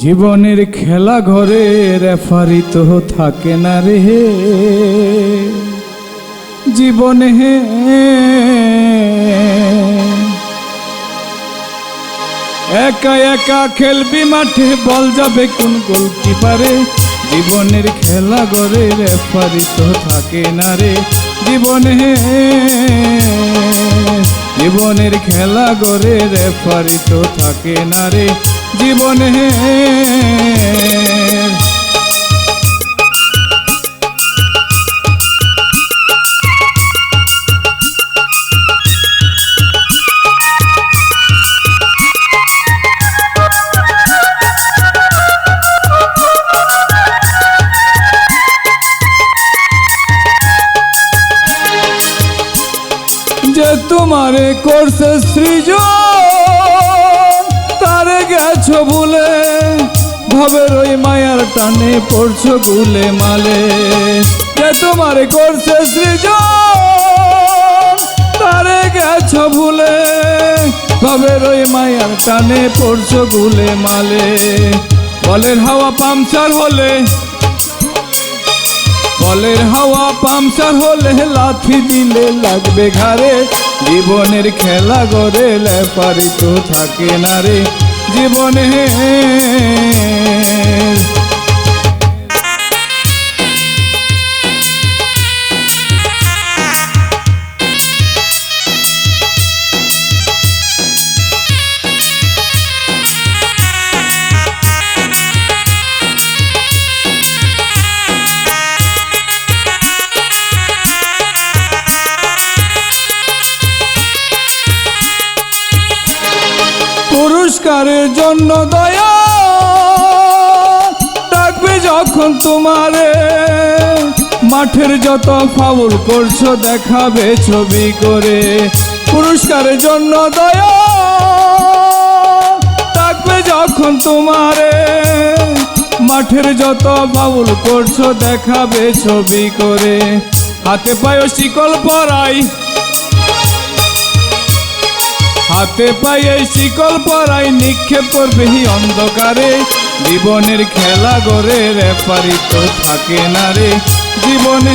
জীবনের খেলা ঘরে রেফারি তো থাকে না রে জীবনে একা একা খেলবি মাঠে বল যাবে কোন গোলকিপারে জীবনের খেলা ঘরে রেফারি তো থাকে না রে জীবনে জীবনের খেলা ঘরে রেফারি তো থাকে না রে জীবনে যে তোমারে করছে সৃজন তারে গেছো ভুলে ভাবের ওই মায়ার টানে পড়ছো গুলে মালে যে তোমারে করছে সৃজন তারে গেছো ভুলে ভাবের ওই মায়ার টানে পড়ছো গুলে মালে বলের হাওয়া পাংচার হলে বলের হাওয়া পাংচার হলে লাথি দিলে লাগবে ঘাড়ে জীবনের খেলা গড়ে রেফারি তো থাকে না রে জীবনে পুরস্কারের জন্য দয়া ডাকবে যখন তোমারে মাঠের যত ফাউল করছো দেখাবে ছবি করে পুরস্কারের জন্য দয়া ডাকবে যখন তোমারে মাঠের যত ফাউল করছো দেখাবে ছবি করে হাতে পায়ে শিকল পরাই হাতে পায়ে শিকল পরাই নিক্ষেপ করবে অন্ধকারে জীবনের খেলা গড়ে রেফারি তো থাকে না রে জীবনে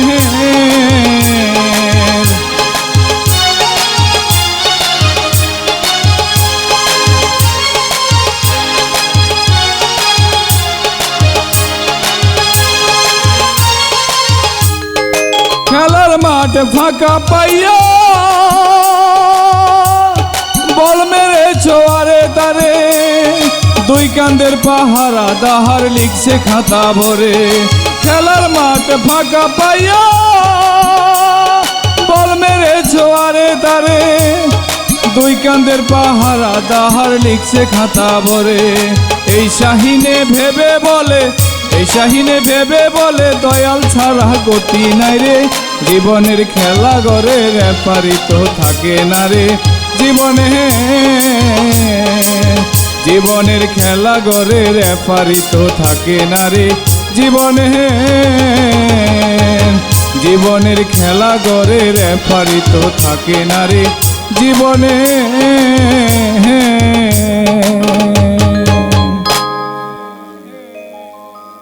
খেলার মাঠ ফাঁকা পাইয়া বল মেরেছো আরে তারে দুই কান্দের পাহারা দাহার লিখছে খাতা ভরে খেলার মাঠ ফাঁকা পাইয়া বল মেরেছো আরে তারে দুই কান্দের পাহারা দাহার লিখছে খাতা ভরে এই শাহিনে ভেবে বলে এই শাহিনে ভেবে বলে দয়াল ছাড়া গতি নাই রে জীবনের খেলা গড়ে রেফারি তো থাকে না রে জীবনে জীবনের খেলা গড়ে রেফারি তো থাকে না রে জীবনে জীবনের খেলা গড়ে রেফারি তো থাকে না রে জীবনে